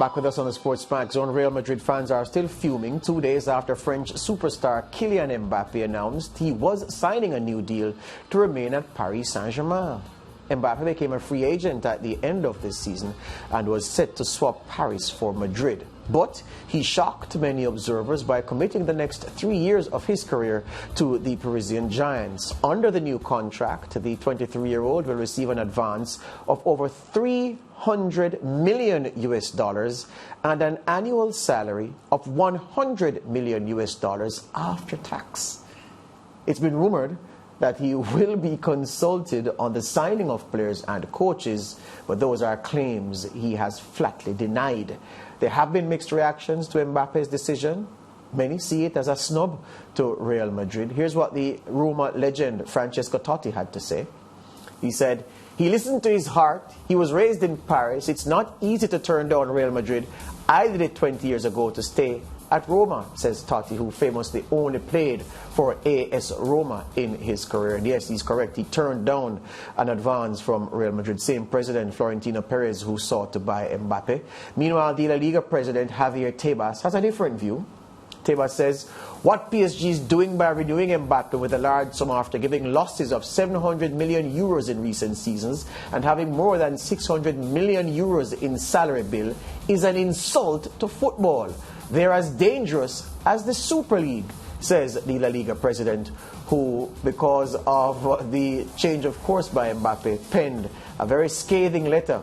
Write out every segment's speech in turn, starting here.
Back with us on the Sports Smack Zone, Real Madrid fans are still fuming 2 days after French superstar Kylian Mbappe announced he was signing a new deal to remain at Paris Saint-Germain. Mbappe became a free agent at the end of this season and was set to swap Paris for Madrid. But he shocked many observers by committing the next 3 years of his career to the Parisian Giants. Under the new contract, the 23-year-old will receive an advance of over $300 million and an annual salary of $100 million after tax. It's been rumored that he will be consulted on the signing of players and coaches, but those are claims he has flatly denied. There have been mixed reactions to Mbappe's decision. Many see it as a snub to Real Madrid. Here's what the Roma legend Francesco Totti had to say. He said, "He listened to his heart. He was raised in Paris. It's not easy to turn down Real Madrid. I did it 20 years ago to stay at Roma," says Totti, who famously only played for AS Roma in his career. And yes, he's correct. He turned down an advance from Real Madrid. Same president, Florentino Perez, who sought to buy Mbappe. Meanwhile, the La Liga president, Javier Tebas, has a different view. Tebas says, what PSG is doing by renewing Mbappe with a large sum after giving losses of 700 million euros in recent seasons and having more than 600 million euros in salary bill is an insult to football. They're as dangerous as the Super League, says the La Liga president, who, because of the change of course by Mbappe, penned a very scathing letter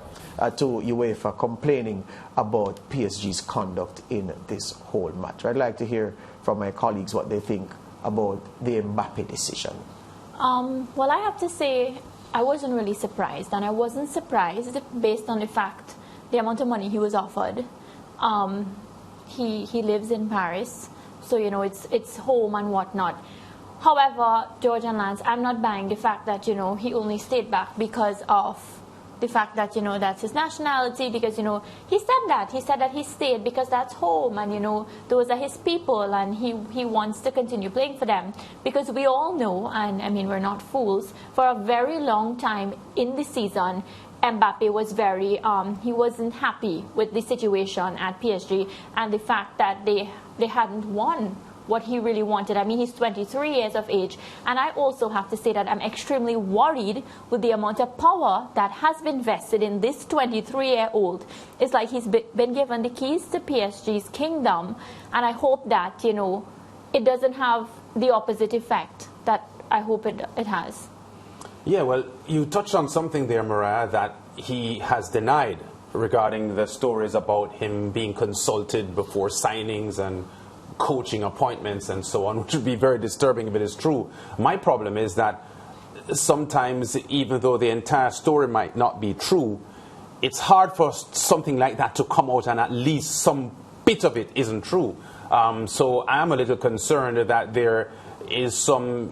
to UEFA complaining about PSG's conduct in this whole matter. I'd like to hear from my colleagues what they think about the Mbappe decision. Well, I have to say I wasn't really surprised, and I wasn't surprised based on the fact, the amount of money he was offered. He lives in Paris, so you know it's home and whatnot. However, George and Lance, I'm not buying the fact that he only stayed back because of the fact that that's his nationality, because he said that he stayed because that's home, and those are his people, and he wants to continue playing for them, because we all know, and I mean we're not fools, for a very long time in the season Mbappe was he wasn't happy with the situation at PSG and the fact that they hadn't won what he really wanted. I mean, he's 23 years of age, and I also have to say that I'm extremely worried with the amount of power that has been vested in this 23-year-old. It's like he's been given the keys to PSG's kingdom, and I hope that, it doesn't have the opposite effect that I hope it has. Yeah, well, you touched on something there, Mariah, that he has denied regarding the stories about him being consulted before signings and coaching appointments and so on, which would be very disturbing if it is true. My problem is that sometimes, even though the entire story might not be true, it's hard for something like that to come out and at least some bit of it isn't true. So I am a little concerned that there is some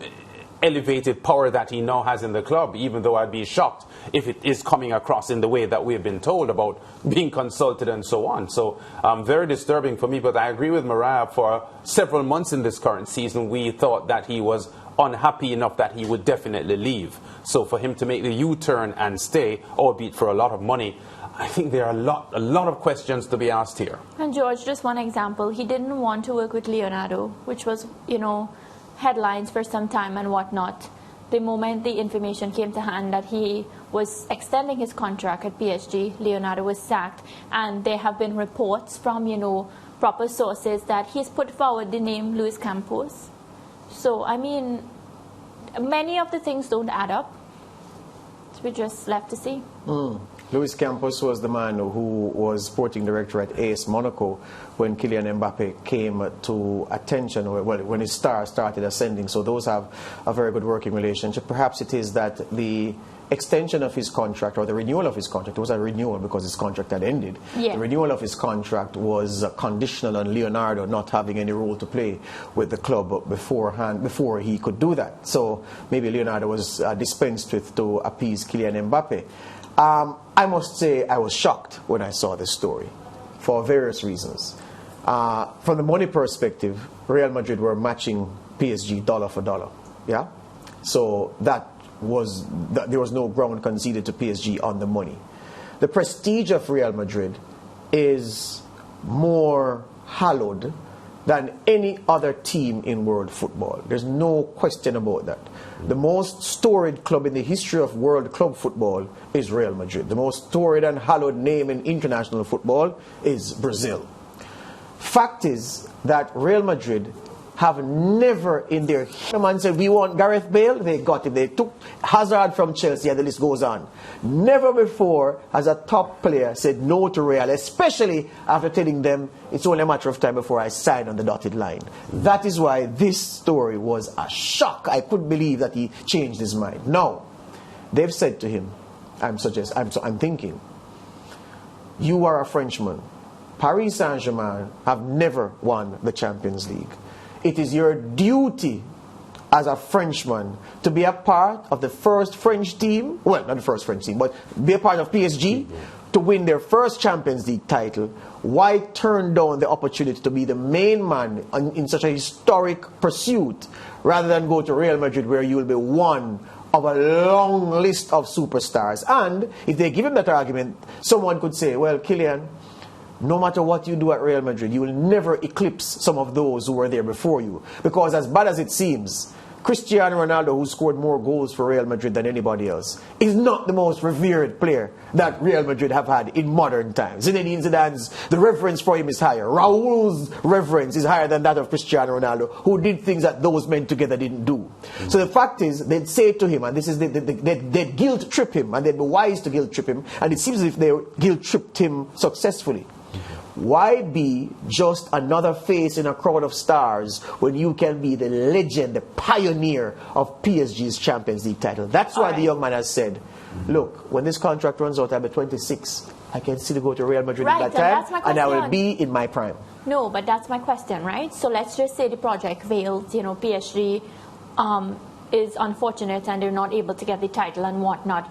elevated power that he now has in the club, even though I'd be shocked if it is coming across in the way that we've been told about being consulted and so on. So very disturbing for me, but I agree with Mariah. For several months in this current season, we thought that he was unhappy enough that he would definitely leave. So for him to make the U-turn and stay, albeit for a lot of money, I think there are a lot of questions to be asked here. And George, just one example, he didn't want to work with Leonardo, which was, headlines for some time and whatnot. The moment the information came to hand that he was extending his contract at PSG, Leonardo was sacked, and there have been reports from, proper sources that he's put forward the name Luis Campos. So, I mean, many of the things don't add up. So we're just left to see. Luis Campos was the man who was sporting director at AS Monaco when Kylian Mbappe came to attention, well, when his star started ascending. So those have a very good working relationship. Perhaps it is that the extension of his contract, or the renewal of his contract, it was a renewal because his contract had ended. Yeah. The renewal of his contract was conditional on Leonardo not having any role to play with the club beforehand, before he could do that. So maybe Leonardo was dispensed with to appease Kylian Mbappe. I must say I was shocked when I saw this story for various reasons. From the money perspective, Real Madrid were matching PSG dollar for dollar. Yeah? So there was no ground conceded to PSG on the money. The prestige of Real Madrid is more hallowed than any other team in world football. There's no question about that. The most storied club in the history of world club football is Real Madrid. The most storied and hallowed name in international football is Brazil. Fact is that Real Madrid have never in their man said we want Gareth Bale, they got him. They took Hazard from Chelsea, and the list goes on. Never before has a top player said no to Real, especially after telling them it's only a matter of time before I sign on the dotted line. That is why this story was a shock. I couldn't believe that he changed his mind. Now, they've said to him, I'm thinking, you are a Frenchman. Paris Saint-Germain have never won the Champions League. It is your duty as a Frenchman to be a part of the first French team, well, not the first French team, but be a part of PSG to win their first Champions League title. Why turn down the opportunity to be the main man in such a historic pursuit rather than go to Real Madrid where you will be one of a long list of superstars? And if they give him that argument, someone could say, well, Kylian, no matter what you do at Real Madrid, you will never eclipse some of those who were there before you. Because as bad as it seems, Cristiano Ronaldo, who scored more goals for Real Madrid than anybody else, is not the most revered player that Real Madrid have had in modern times. Zinedine Zidane's, the reverence for him is higher. Raul's reverence is higher than that of Cristiano Ronaldo, who did things that those men together didn't do. So the fact is, they'd say to him, and this is they'd guilt trip him, and they'd be wise to guilt trip him, and it seems as if they guilt tripped him successfully. Why be just another face in a crowd of stars when you can be the legend, the pioneer of PSG's Champions League title? That's why the young man has said, look, when this contract runs out, I'll be 26. I can still go to Real Madrid at that time, and I will be in my prime. No, but that's my question, right? So let's just say the project fails, PSG is unfortunate and they're not able to get the title and whatnot.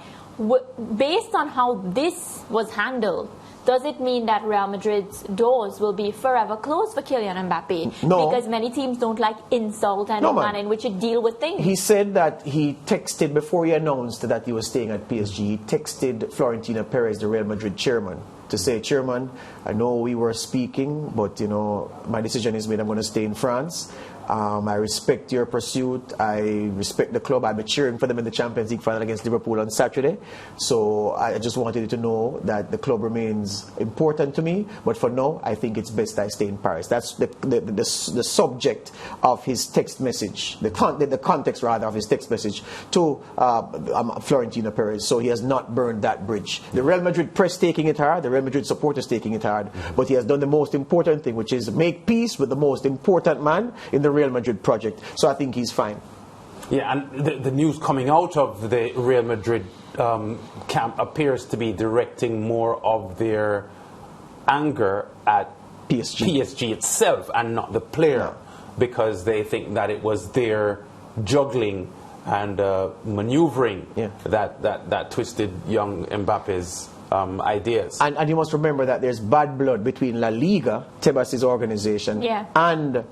Based on how this was handled, does it mean that Real Madrid's doors will be forever closed for Kylian Mbappe? No. Because many teams don't like insult and the manner in which you deal with things. He said that he texted, before he announced that he was staying at PSG, he texted Florentino Perez, the Real Madrid chairman, to say, Chairman, I know we were speaking, but my decision is made. I'm going to stay in France. I respect your pursuit. I respect the club. I'll be cheering for them in the Champions League final against Liverpool on Saturday. So I just wanted you to know that the club remains important to me. But for now, I think it's best I stay in Paris. That's the subject of his text message, the context rather of his text message to Florentino Perez. So he has not burned that bridge. The Real Madrid press taking it hard. The Real Madrid supporters taking it hard. But he has done the most important thing, which is make peace with the most important man in the Real Madrid project. So I think he's fine. Yeah, and the news coming out of the Real Madrid camp appears to be directing more of their anger at PSG itself and not the player, because they think that it was their juggling and maneuvering that twisted young Mbappe's ideas. And you must remember that there's bad blood between La Liga, Tebas' organization, and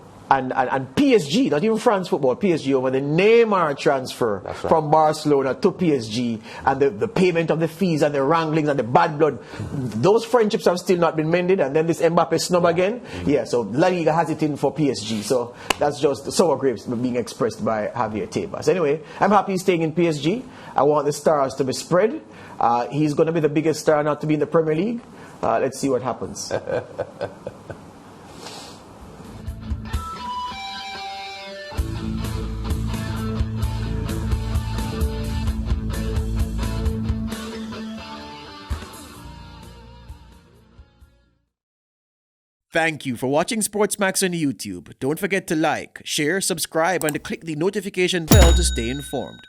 PSG, not even France football, PSG, over the Neymar transfer from Barcelona to PSG, and the payment of the fees and the wranglings and the bad blood. Those friendships have still not been mended, and then this Mbappe snub again. Yeah, so La Liga has it in for PSG. So that's just sour grapes being expressed by Javier Tebas. Anyway, I'm happy he's staying in PSG. I want the stars to be spread. He's going to be the biggest star not to be in the Premier League. Let's see what happens. Thank you for watching SportsMax on YouTube. Don't forget to like, share, subscribe, and to click the notification bell to stay informed.